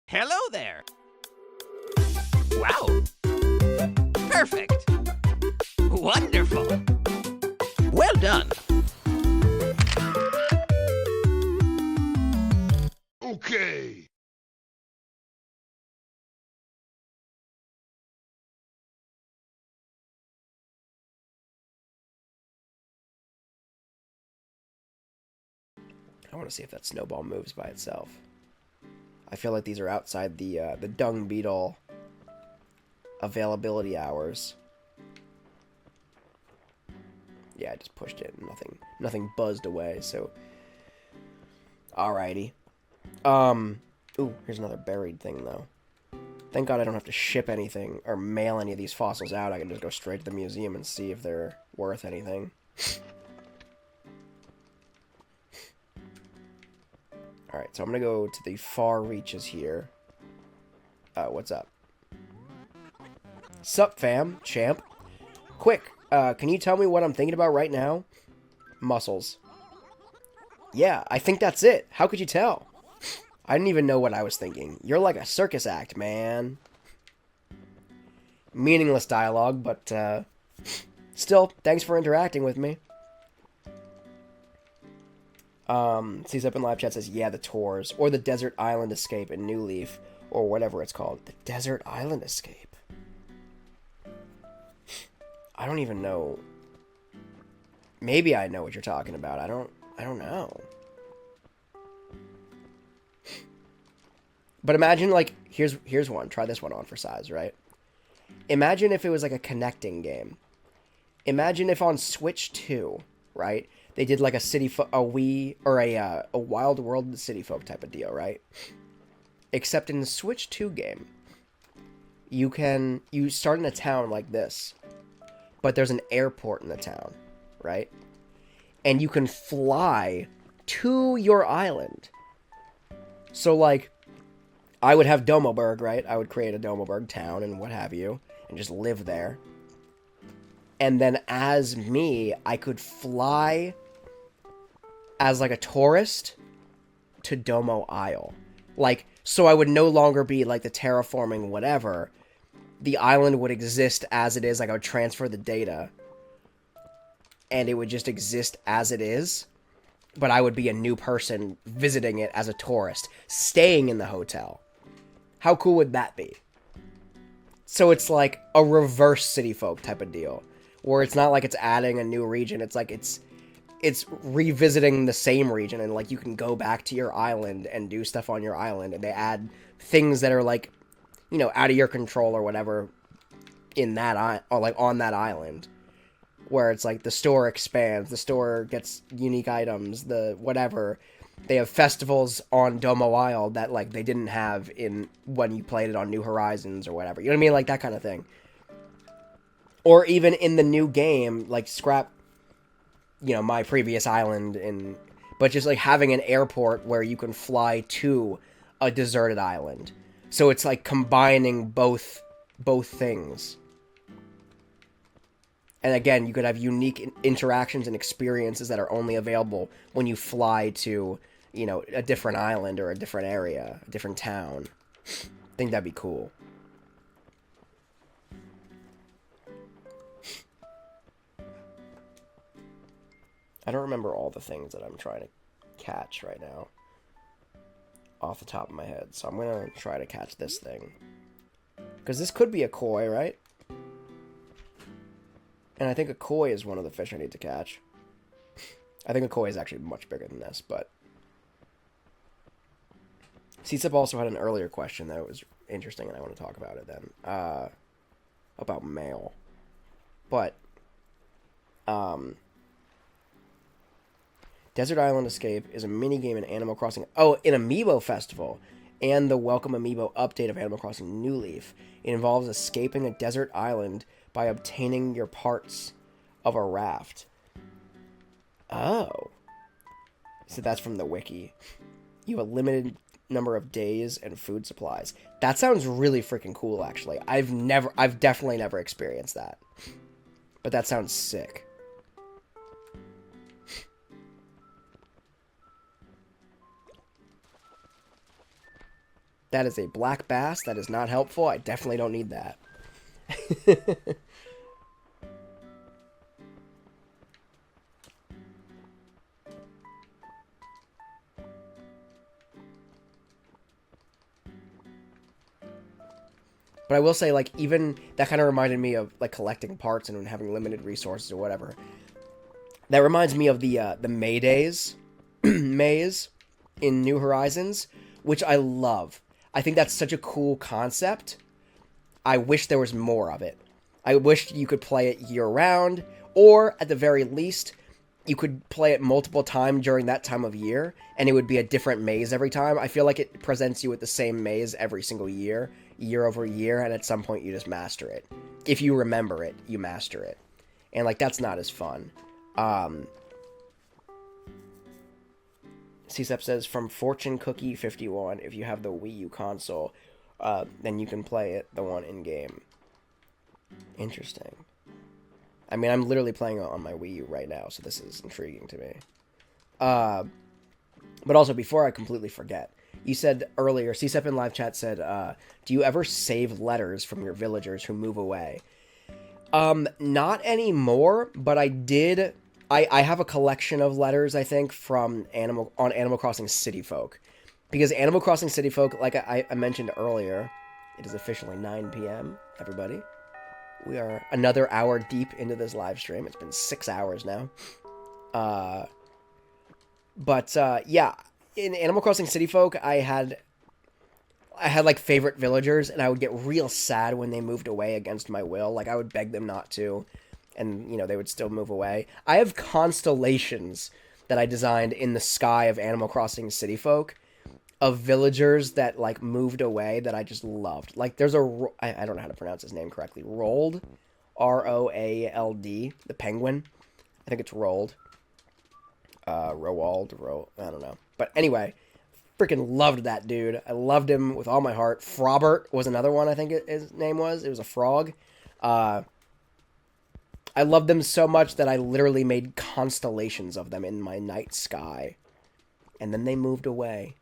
Hello there. Wow. Perfect. Wonderful. Well done. Okay. I want to see if that snowball moves by itself. I feel like these are outside the dung beetle availability hours. Yeah, I just pushed it. Nothing buzzed away. So, alrighty. Ooh, here's another buried thing though. Thank God I don't have to ship anything or mail any of these fossils out. I can just go straight to the museum and see if they're worth anything. Alright, so I'm gonna go to the far reaches here. What's up? Sup, fam? Champ? Quick, can you tell me what I'm thinking about right now? Muscles. Yeah, I think that's it. How could you tell? I didn't even know what I was thinking. You're like a circus act, man. Meaningless dialogue, but, still, thanks for interacting with me. Sees up in live chat says, yeah, the tours. Or the Desert Island Escape in New Leaf. Or whatever it's called. The Desert Island Escape. I don't even know. Maybe I know what you're talking about. I don't know. But imagine, like, here's one. Try this one on for size, right? Imagine if it was like a connecting game. Imagine if on Switch 2, right? They did like a a Wild World City Folk type of deal, right? Except in the Switch 2 game, you start in a town like this, but there's an airport in the town, right? And you can fly to your island. So like, I would have Domoburg, right? I would create a Domoburg town and what have you, and just live there. And then as me, I could fly as like a tourist to Domo Isle. Like, so I would no longer be like the terraforming whatever. The island would exist as it is. Like, I would transfer the data. And it would just exist as it is. But I would be a new person visiting it as a tourist, staying in the hotel. How cool would that be? So it's like a reverse City Folk type of deal. Where it's not like it's adding a new region. It's like it's revisiting the same region, and like you can go back to your island and do stuff on your island, and they add things that are like, you know, out of your control or whatever in that or like on that island, where it's like the store expands, the store gets unique items, the whatever. They have festivals on Domo Isle that like they didn't have in when you played it on New Horizons or whatever. You know what I mean? Like that kind of thing. Or even in the new game, like scrap, you know, my previous island, but just like having an airport where you can fly to a deserted island. So it's like combining both things. And again, you could have unique interactions and experiences that are only available when you fly to, you know, a different island or a different area, a different town. I think that'd be cool. I don't remember all the things that I'm trying to catch right now off the top of my head, so I'm gonna try to catch this thing. Because this could be a koi, right? And I think a koi is one of the fish I need to catch. I think a koi is actually much bigger than this, but... CSIP also had an earlier question that was interesting, and I want to talk about it then. About mail. But, Desert Island Escape is a minigame in Animal Crossing... Oh, in Amiibo Festival! And the Welcome Amiibo update of Animal Crossing New Leaf. It involves escaping a desert island by obtaining your parts of a raft. Oh. So that's from the wiki. You have a limited number of days and food supplies. That sounds really freaking cool, actually. I've definitely never experienced that. But that sounds sick. That is a black bass. That is not helpful. I definitely don't need that. But I will say, like, even that kind of reminded me of, like, collecting parts and having limited resources or whatever. That reminds me of the Maydays maze in New Horizons, which I love. I think that's such a cool concept. I wish there was more of it. I wish you could play it year-round, or, at the very least, you could play it multiple times during that time of year, and it would be a different maze every time. I feel like it presents you with the same maze every single year over year, and at some point you just master it. If you remember it, you master it. And, like, that's not as fun. CSEP says, from Fortune Cookie 51, if you have the Wii U console, then you can play it, the one in-game. Interesting. I mean, I'm literally playing it on my Wii U right now, so this is intriguing to me. But also, before I completely forget, you said earlier, CSEP in live chat said, do you ever save letters from your villagers who move away? Not anymore, but I did. I have a collection of letters, I think, from Animal Crossing City Folk. Because Animal Crossing City Folk, like I mentioned earlier, it is officially 9 p.m., everybody. We are another hour deep into this live stream. It's been 6 hours now. Yeah, in Animal Crossing City Folk, I had like favorite villagers, and I would get real sad when they moved away against my will. Like, I would beg them not to, and, you know, they would still move away. I have constellations that I designed in the sky of Animal Crossing City Folk of villagers that, like, moved away that I just loved. Like, there's I don't know how to pronounce his name correctly. Roald. R-O-A-L-D. The penguin. I think it's Roald. I don't know. But anyway, freaking loved that dude. I loved him with all my heart. Frobert was another one, I think his name was. It was a frog. I loved them so much that I literally made constellations of them in my night sky. And then they moved away.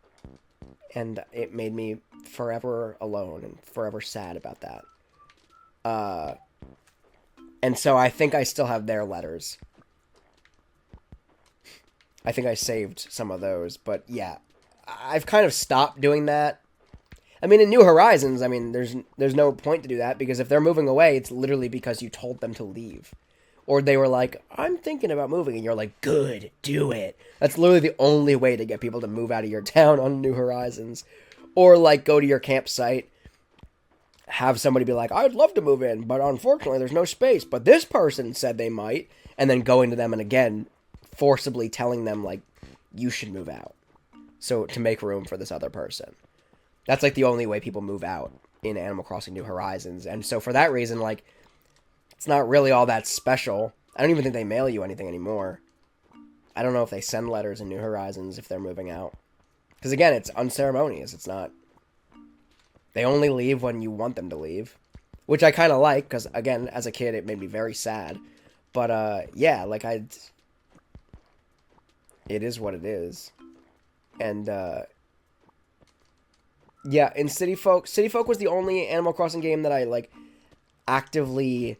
And it made me forever alone and forever sad about that. And so I think I still have their letters. I think I saved some of those, but yeah. I've kind of stopped doing that. I mean, in New Horizons, I mean, there's no point to do that, because if they're moving away, it's literally because you told them to leave. Or they were like, I'm thinking about moving, and you're like, good, do it. That's literally the only way to get people to move out of your town on New Horizons. Or, like, go to your campsite, have somebody be like, I'd love to move in, but unfortunately there's no space, but this person said they might, and then going to them and, again, forcibly telling them, like, you should move out. So, to make room for this other person. That's, like, the only way people move out in Animal Crossing New Horizons. And so, for that reason, like, it's not really all that special. I don't even think they mail you anything anymore. I don't know if they send letters in New Horizons if they're moving out. Because, again, it's unceremonious. It's not... They only leave when you want them to leave. Which I kind of like, because, again, as a kid, it made me very sad. But, yeah, like, it is what it is. And, yeah, in City Folk was the only Animal Crossing game that I, like, actively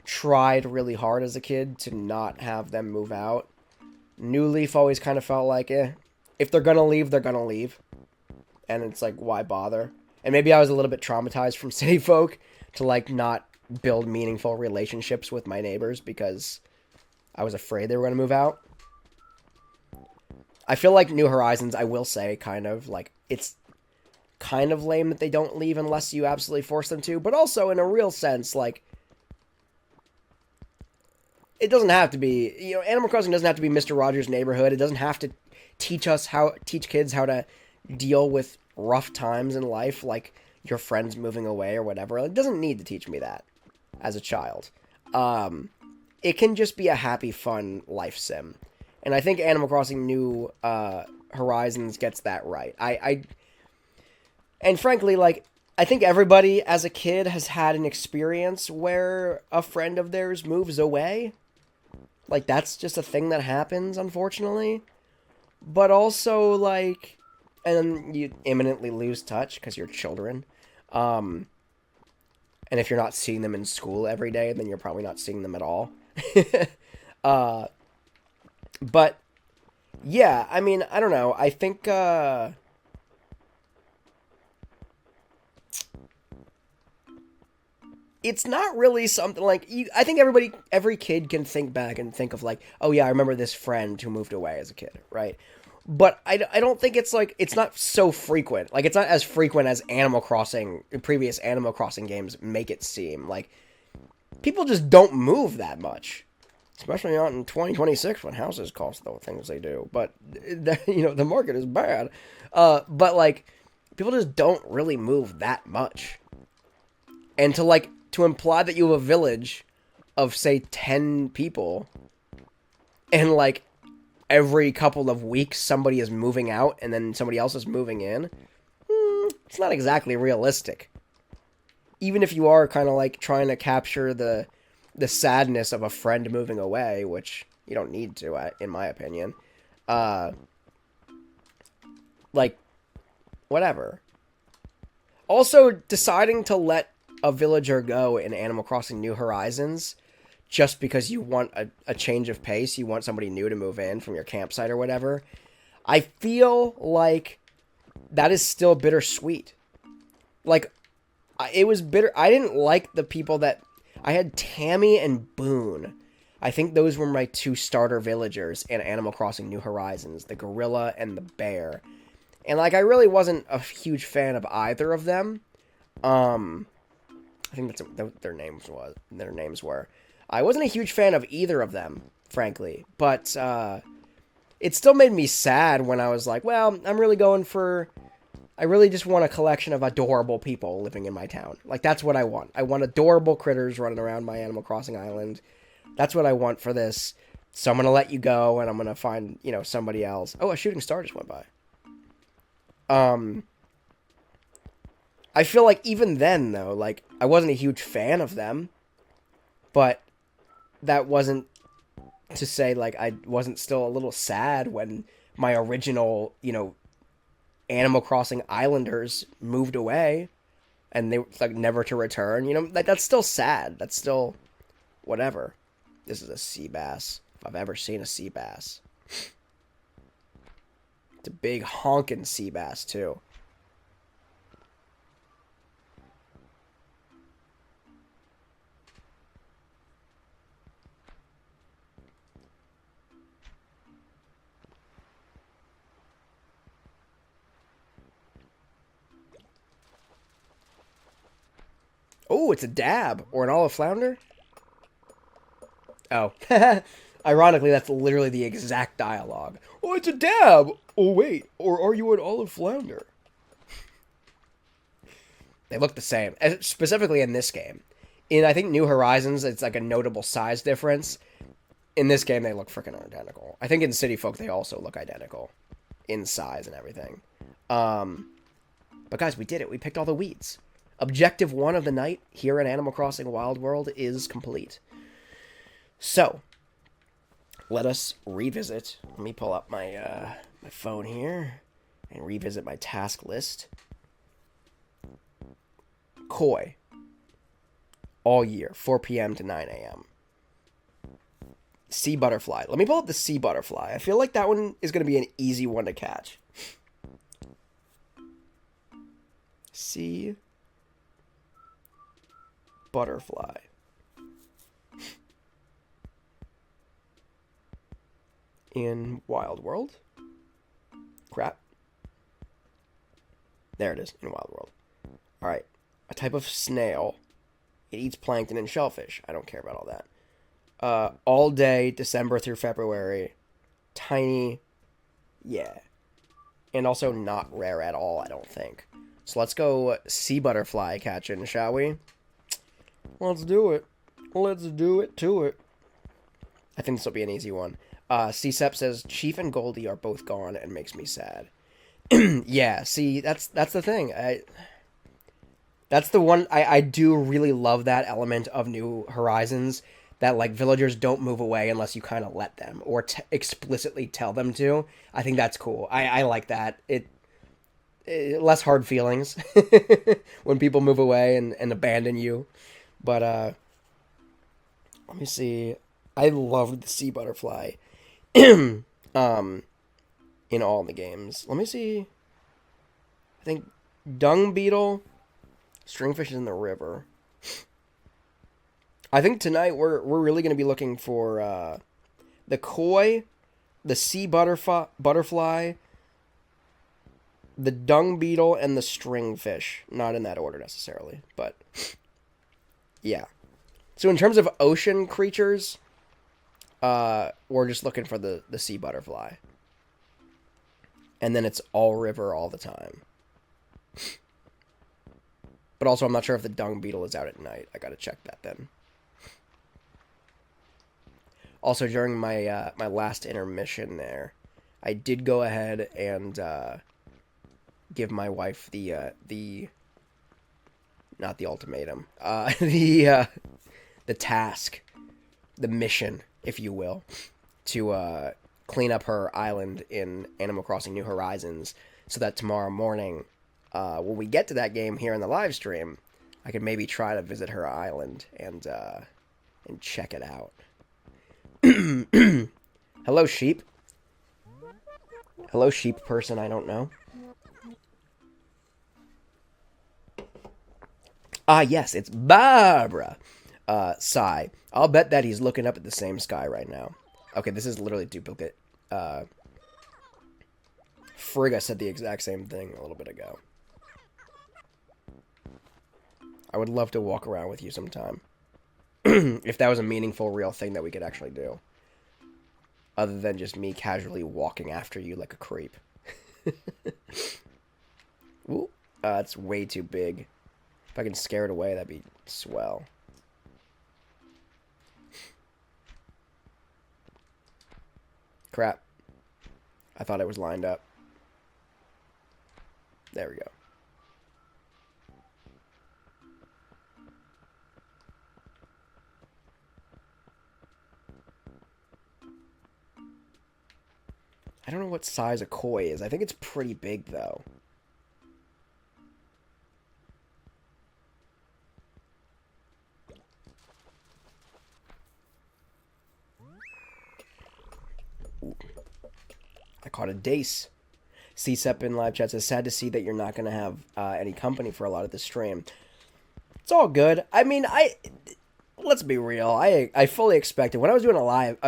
tried really hard as a kid to not have them move out. New Leaf always kind of felt like, if they're gonna leave, they're gonna leave. And it's like, why bother? And maybe I was a little bit traumatized from City Folk to, like, not build meaningful relationships with my neighbors because I was afraid they were gonna move out. I feel like New Horizons, I will say, kind of, like, it's kind of lame that they don't leave unless you absolutely force them to, but also, in a real sense, like, it doesn't have to be, you know, Animal Crossing doesn't have to be Mr. Rogers' Neighborhood. It doesn't have to teach kids how to deal with rough times in life, like your friends moving away or whatever. It doesn't need to teach me that as a child. It can just be a happy, fun life sim. And I think Animal Crossing New Horizons gets that right. And frankly, like, I think everybody as a kid has had an experience where a friend of theirs moves away. Like, that's just a thing that happens, unfortunately. But also, like, and then you imminently lose touch because you're children. And if you're not seeing them in school every day, then you're probably not seeing them at all. But yeah, I mean, I don't know. I think it's not really something like I think every kid can think back and think of like, oh yeah, I remember this friend who moved away as a kid, right? But I don't think it's like, it's not so frequent. Like, it's not as frequent as previous Animal Crossing games make it seem. Like, people just don't move that much. Especially not in 2026 when houses cost the things they do. But, the market is bad. But, like, people just don't really move that much. And to imply that you have a village of, say, 10 people, and, like, every couple of weeks somebody is moving out and then somebody else is moving in, it's not exactly realistic. Even if you are kind of, like, trying to capture the sadness of a friend moving away, which you don't need to, in my opinion. Like, whatever. Also, deciding to let a villager go in Animal Crossing New Horizons just because you want a change of pace, you want somebody new to move in from your campsite or whatever, I feel like that is still bittersweet. Like, it was bitter. I didn't like the people that... I had Tammy and Boone. I think those were my two starter villagers in Animal Crossing New Horizons, the gorilla and the bear. And, like, I really wasn't a huge fan of either of them. I think that's what their names were. I wasn't a huge fan of either of them, frankly. But, it still made me sad when I was like, well, I really just want a collection of adorable people living in my town. Like, that's what I want. I want adorable critters running around my Animal Crossing island. That's what I want for this. So I'm going to let you go, and I'm going to find, somebody else. Oh, a shooting star just went by. I feel like even then, though, like, I wasn't a huge fan of them. But that wasn't to say, like, I wasn't still a little sad when my original, Animal Crossing Islanders moved away, and they were like never to return. That's still sad. That's still whatever. This is a sea bass, if I've ever seen a sea bass. It's a big honking sea bass too. Oh, it's a dab. Or an olive flounder? Oh. Ironically, that's literally the exact dialogue. Oh, it's a dab! Oh, wait. Or are you an olive flounder? They look the same. Specifically in this game. In, I think, New Horizons, it's like a notable size difference. In this game, they look freaking identical. I think in City Folk, they also look identical. In size and everything. But guys, we did it. We picked all the weeds. Objective 1 of the night here in Animal Crossing Wild World is complete. So, let us revisit. Let me pull up my my phone here and revisit my task list. Koi. All year, 4 p.m. to 9 a.m. Sea butterfly. Let me pull up the sea butterfly. I feel like that one is going to be an easy one to catch. Sea butterfly. In Wild World. Crap. There it is, in Wild World. Alright. A type of snail. It eats plankton and shellfish. I don't care about all that. All day, December through February. Tiny. Yeah. And also not rare at all, I don't think. So let's go sea butterfly catching, shall we? Let's do it. Let's do it to it. I think this will be an easy one. CSEP says, Chief and Goldie are both gone and makes me sad. Yeah, see, that's the thing. That's the one, I do really love that element of New Horizons, that, like, villagers don't move away unless you kind of let them, or explicitly tell them to. I think that's cool. I like that. less hard feelings when people move away and abandon you. But let me see. I loved the sea butterfly in all the games. Let me see. I think dung beetle, stringfish is in the river. I think tonight we're really going to be looking for the koi, the sea butterfly, the dung beetle, and the stringfish. Not in that order necessarily, but yeah. So in terms of ocean creatures, we're just looking for the sea butterfly. And then it's all river all the time. But also I'm not sure if the dung beetle is out at night. I gotta check that then. Also, during my my last intermission there, I did go ahead and give my wife the not the ultimatum, the task, the mission, if you will, to clean up her island in Animal Crossing New Horizons, so that tomorrow morning, when we get to that game here in the live stream, I could maybe try to visit her island and check it out. Hello, sheep. Hello, sheep person I don't know. Ah, yes, it's Barbara. Sigh. I'll bet that he's looking up at the same sky right now. Okay, this is literally duplicate. Frigga said the exact same thing a little bit ago. I would love to walk around with you sometime. If that was a meaningful, real thing that we could actually do. Other than just me casually walking after you like a creep. Ooh, it's way too big. If I can scare it away, that'd be swell. Crap. I thought it was lined up. There we go. I don't know what size a koi is. I think it's pretty big, though. Ooh. I caught a dace. CSEP in live chat says, sad to see that you're not going to have any company for a lot of this stream. It's all good. I mean, let's be real. I fully expected, when I was doing a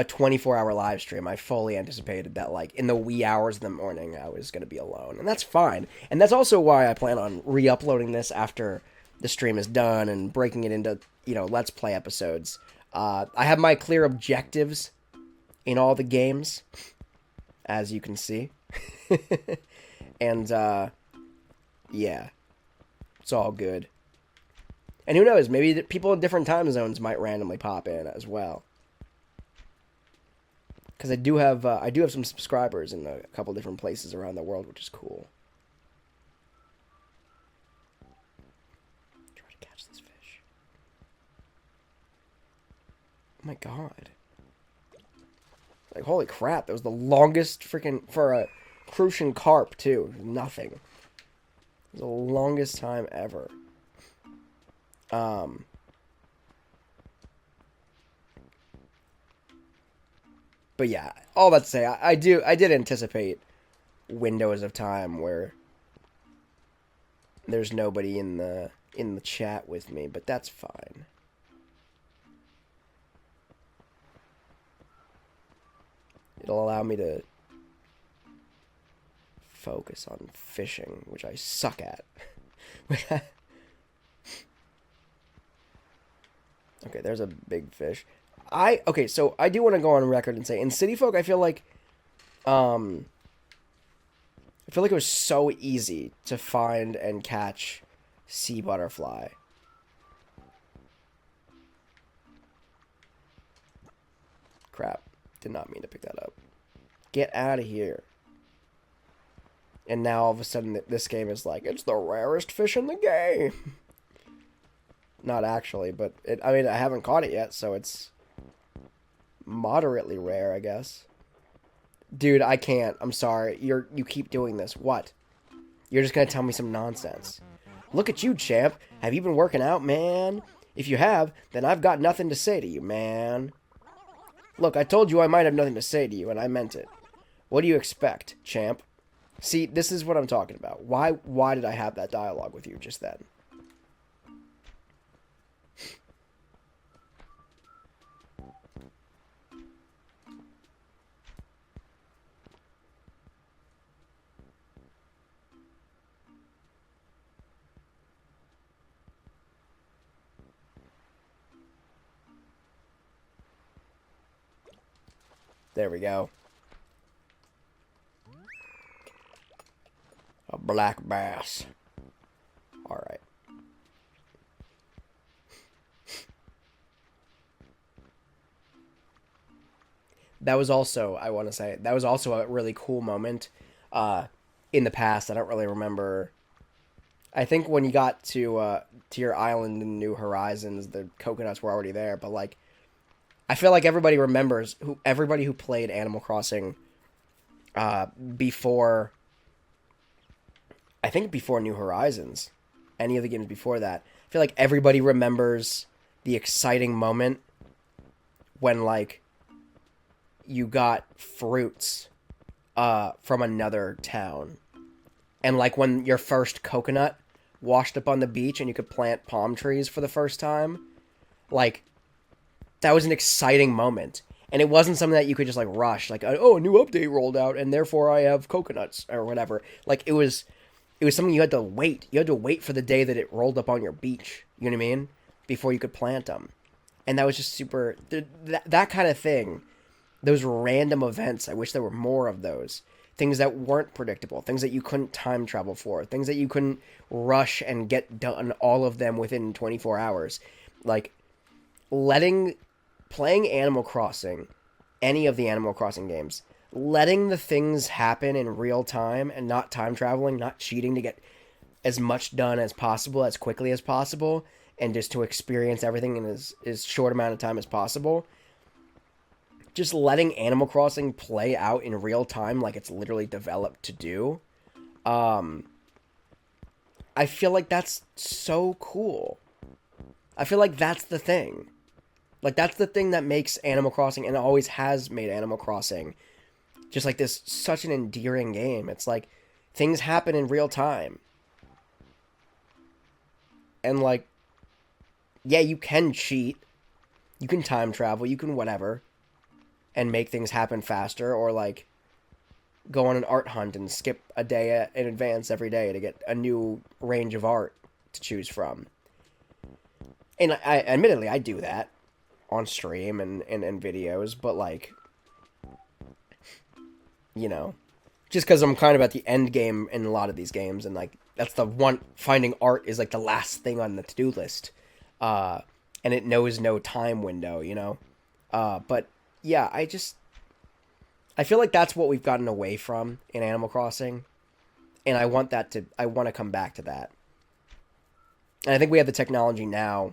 24-hour live stream, I fully anticipated that, like, in the wee hours of the morning, I was going to be alone. And that's fine. And that's also why I plan on re-uploading this after the stream is done and breaking it into, you know, Let's Play episodes. I have my clear objectives in all the games, as you can see. And, yeah. It's all good. And who knows, maybe people in different time zones might randomly pop in as well. Because I do have some subscribers in a couple different places around the world, which is cool. Try to catch this fish. Oh my god. Like, holy crap, that was the longest freaking, for a crucian carp, too. Nothing. It was the longest time ever. But yeah, all that to say, I did anticipate windows of time where there's nobody in the chat with me, but that's fine. It'll allow me to focus on fishing, which I suck at. Okay, there's a big fish. Okay, so I do want to go on record and say, in City Folk, I feel like it was so easy to find and catch sea butterfly. Crap, did not mean to pick that up. Get out of here. And now all of a sudden this game is like, it's the rarest fish in the game. Not actually, but I mean, I haven't caught it yet, so it's moderately rare, I guess. Dude, I can't. I'm sorry. You keep doing this. What? You're just gonna tell me some nonsense. Look at you, champ. Have you been working out, man? If you have, then I've got nothing to say to you, man. Look, I told you I might have nothing to say to you, and I meant it. What do you expect, champ? See, this is what I'm talking about. Why did I have that dialogue with you just then? There we go. A black bass. Alright. That was also, I want to say, that was also a really cool moment in the past. I don't really remember. I think when you got to your island in New Horizons, the coconuts were already there, but like, I feel like everybody remembers everybody who played Animal Crossing before, I think before New Horizons, any of the games before that. I feel like everybody remembers the exciting moment when like you got fruits from another town, and like when your first coconut washed up on the beach and you could plant palm trees for the first time, like. That was an exciting moment. And it wasn't something that you could just, like, rush. Like, oh, a new update rolled out, and therefore I have coconuts, or whatever. Like, it was something you had to wait. You had to wait for the day that it rolled up on your beach. You know what I mean? Before you could plant them. And that was just super... That kind of thing. Those random events. I wish there were more of those. Things that weren't predictable. Things that you couldn't time travel for. Things that you couldn't rush and get done, all of them within 24 hours. Like, playing Animal Crossing, any of the Animal Crossing games, letting the things happen in real time and not time traveling, not cheating to get as much done as possible, as quickly as possible, and just to experience everything in as short amount of time as possible. Just letting Animal Crossing play out in real time like it's literally developed to do. I feel like that's so cool. I feel like that's the thing. Like, that's the thing that makes Animal Crossing, and always has made Animal Crossing, just like this, such an endearing game. It's like, things happen in real time. And, like, yeah, you can cheat. You can time travel. You can whatever. And make things happen faster. Or, like, go on an art hunt and skip a day in advance every day to get a new range of art to choose from. And admittedly, I do that on stream and videos, but like, you know, just because I'm kind of at the end game in a lot of these games, and like, that's the one, finding art is like the last thing on the to-do list, and it knows no time window, you know, but yeah, I feel like that's what we've gotten away from in Animal Crossing, and I want to come back to that, and I think we have the technology now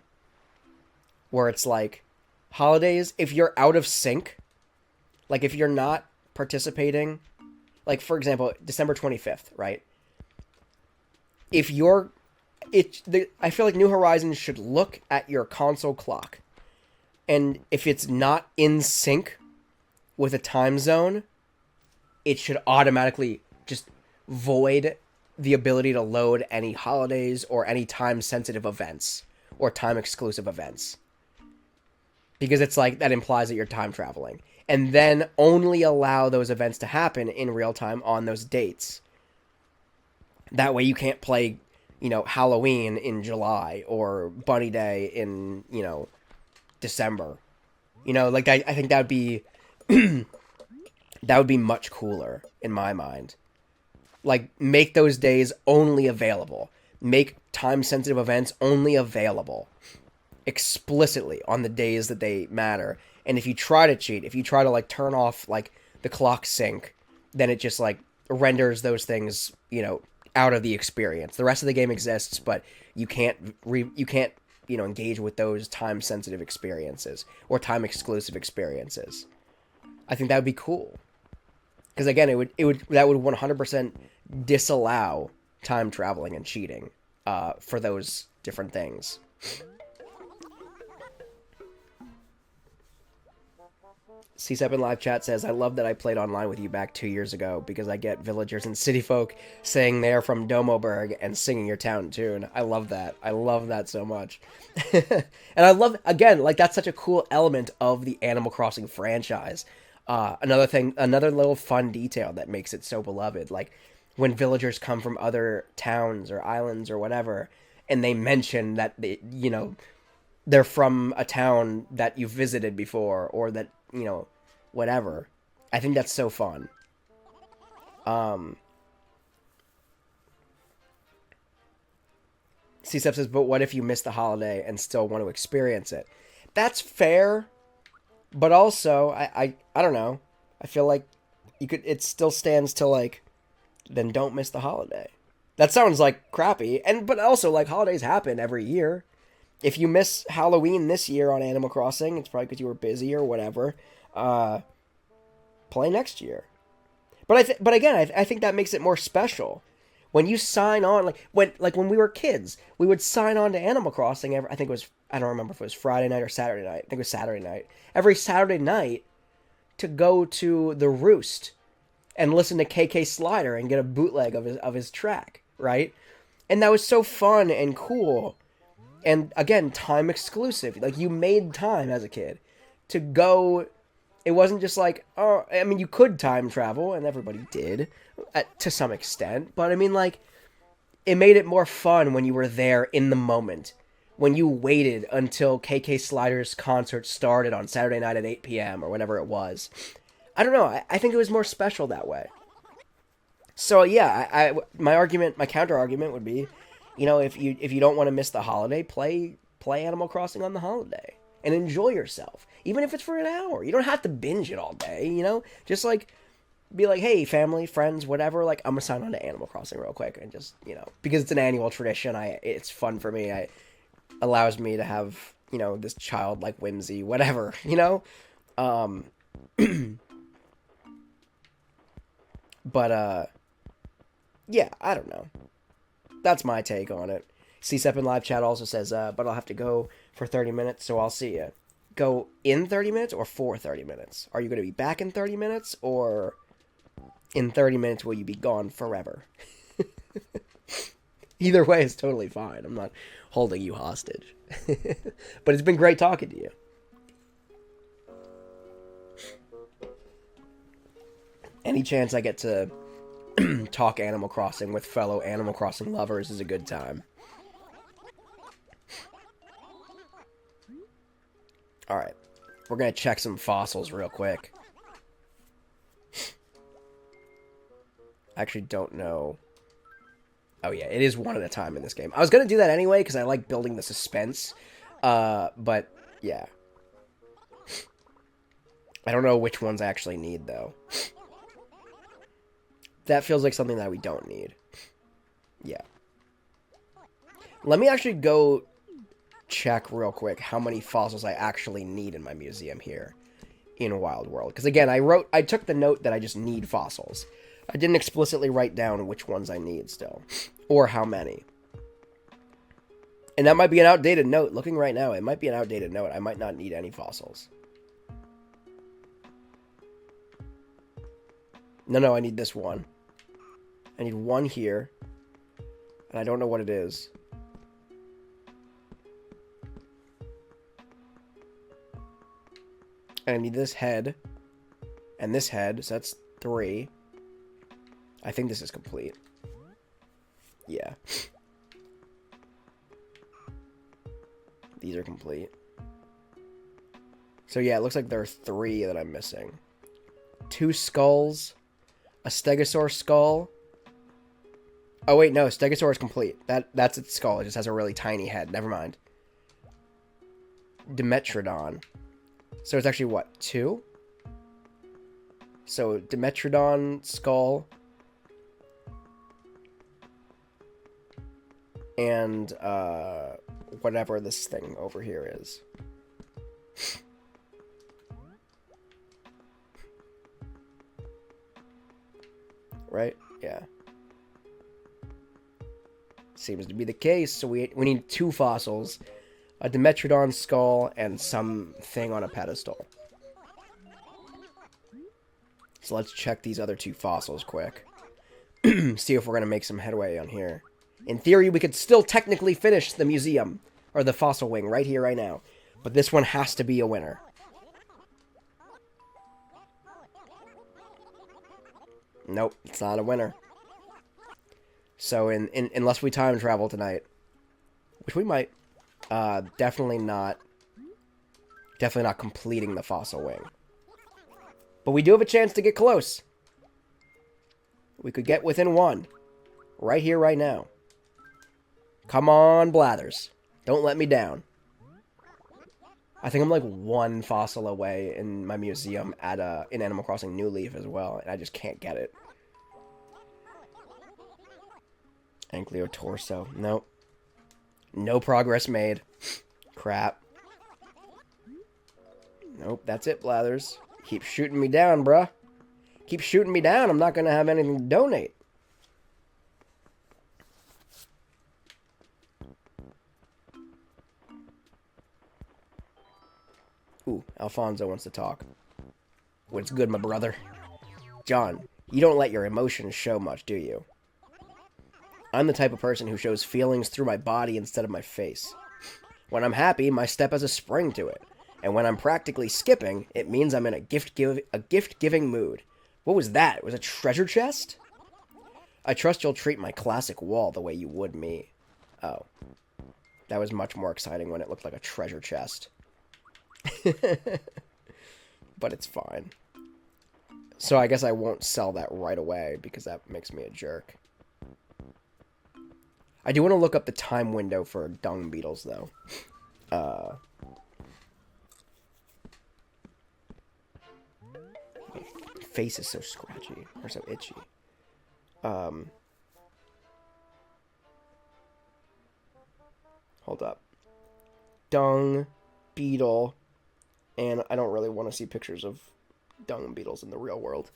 where it's like, holidays, if you're out of sync, like if you're not participating, like for example, December 25th, right? If you're, I feel like New Horizons should look at your console clock, and if it's not in sync with a time zone, it should automatically just void the ability to load any holidays or any time-sensitive events or time-exclusive events. Because it's like, that implies that you're time traveling. And then only allow those events to happen in real time on those dates. That way you can't play, you know, Halloween in July or Bunny Day in, you know, December. You know, like, I think that would be, that would be much cooler in my mind. Like, make those days only available. Make time-sensitive events only available. Explicitly on the days that they matter. And if you try to cheat, if you try to like turn off like the clock sync, then it just like renders those things, you know, out of the experience. The rest of the game exists, but you can't you know, engage with those time sensitive experiences or time exclusive experiences. I think that would be cool. Because again, that would 100% disallow time traveling and cheating for those different things. C7 in live chat says, I love that I played online with you back 2 years ago because I get villagers and city folk saying they're from Domoburg and singing your town tune. I love that. I love that so much. And I love, again, like, that's such a cool element of the Animal Crossing franchise. Another little fun detail that makes it so beloved. Like, when villagers come from other towns or islands or whatever, and they mention that, they're from a town that you've visited before, or that, whatever. I think that's so fun. C-Step says, but what if you miss the holiday and still want to experience it? That's fair, but also, I don't know. I feel like it still stands to, like, then don't miss the holiday. That sounds like crappy, but also, like, holidays happen every year. If you miss Halloween this year on Animal Crossing, it's probably because you were busy or whatever. Play next year. But again, I think that makes it more special. When you sign on, when we were kids, we would sign on to Animal Crossing I don't remember if it was Friday night or Saturday night. I think it was Saturday night. Every Saturday night to go to the Roost and listen to KK Slider and get a bootleg of his track, right? And that was so fun and cool. And again, time exclusive. Like, you made time as a kid to go. It wasn't just like, oh, I mean, you could time travel, and everybody did to some extent. But I mean, like, it made it more fun when you were there in the moment. When you waited until KK Slider's concert started on Saturday night at 8 p.m. or whatever it was. I don't know. I think it was more special that way. So yeah, my counter argument would be, if you don't want to miss the holiday, play Animal Crossing on the holiday and enjoy yourself, even if it's for an hour. You don't have to binge it all day, Just, like, be like, hey, family, friends, whatever, like, I'm gonna sign on to Animal Crossing real quick and just, because it's an annual tradition. It's fun for me. Allows me to have, this childlike whimsy, whatever, But yeah, I don't know. That's my take on it. C7 in live chat also says, but I'll have to go for 30 minutes, so I'll see you. Go in 30 minutes or for 30 minutes? Are you going to be back in 30 minutes, or in 30 minutes will you be gone forever? Either way is totally fine. I'm not holding you hostage. But it's been great talking to you. Any chance I get to talk Animal Crossing with fellow Animal Crossing lovers is a good time. Alright. We're going to check some fossils real quick. I actually don't know. Oh yeah, it is one at a time in this game. I was going to do that anyway because I like building the suspense. But yeah. I don't know which ones I actually need though. That feels like something that we don't need. Yeah. Let me actually go check real quick how many fossils I actually need in my museum here in Wild World. Because again, I took the note that I just need fossils. I didn't explicitly write down which ones I need still. Or how many. And that might be an outdated note. Looking right now, it might be an outdated note. I might not need any fossils. No, I need this one. I need one here. And I don't know what it is. And I need this head. And this head. So that's 3. I think this is complete. Yeah. These are complete. So yeah, it looks like there are 3 that I'm missing. 2 skulls. A stegosaur skull. Oh wait, no, stegosaur is complete. That's its skull. It just has a really tiny head. Never mind. Dimetrodon. So it's actually what, 2? So Dimetrodon skull. And whatever this thing over here is. Right? Yeah. seems to be the case. So we need 2 fossils, a Dimetrodon skull, and something on a pedestal. So let's check these other 2 fossils quick. See if we're going to make some headway on here. In theory, we could still technically finish the museum, or the fossil wing, right here, right now. But this one has to be a winner. Nope, it's not a winner. So unless we time travel tonight, which we might, definitely not completing the fossil wing. But we do have a chance to get close. We could get within 1. Right here, right now. Come on, Blathers. Don't let me down. I think I'm like 1 fossil away in my museum at in Animal Crossing New Leaf as well, and I just can't get it. Ankylo torso. Nope. No progress made. Crap. Nope, that's it, Blathers. Keep shooting me down, bruh. Keep shooting me down. I'm not going to have anything to donate. Ooh, Alfonso wants to talk. What's good, my brother? John, you don't let your emotions show much, do you? I'm the type of person who shows feelings through my body instead of my face. When I'm happy, my step has a spring to it. And when I'm practically skipping, it means I'm in a gift-giving mood. What was that? It was a treasure chest? I trust you'll treat my classic wall the way you would me. Oh. That was much more exciting when it looked like a treasure chest. But it's fine. So I guess I won't sell that right away because that makes me a jerk. I do want to look up the time window for dung beetles, though. My face is so scratchy, or so itchy. Hold up. Dung beetle. And I don't really want to see pictures of dung beetles in the real world.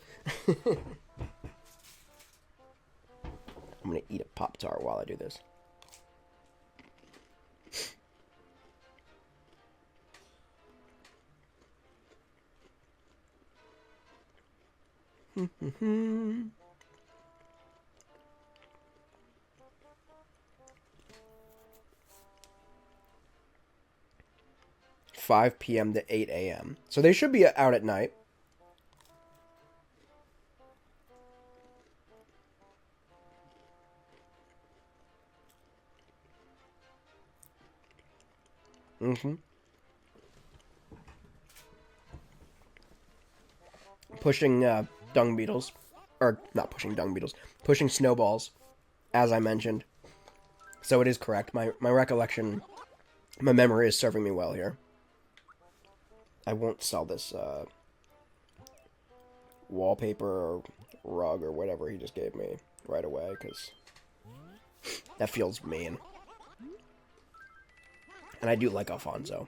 I'm going to eat a Pop-Tart while I do this. Hmm. 5 p.m. to 8 a.m. So they should be out at night. Pushing dung beetles. Or, not pushing dung beetles. Pushing snowballs, as I mentioned. So it is correct. My recollection, my memory is serving me well here. I won't sell this wallpaper or rug or whatever he just gave me right away, because that feels mean. And I do like Alfonso.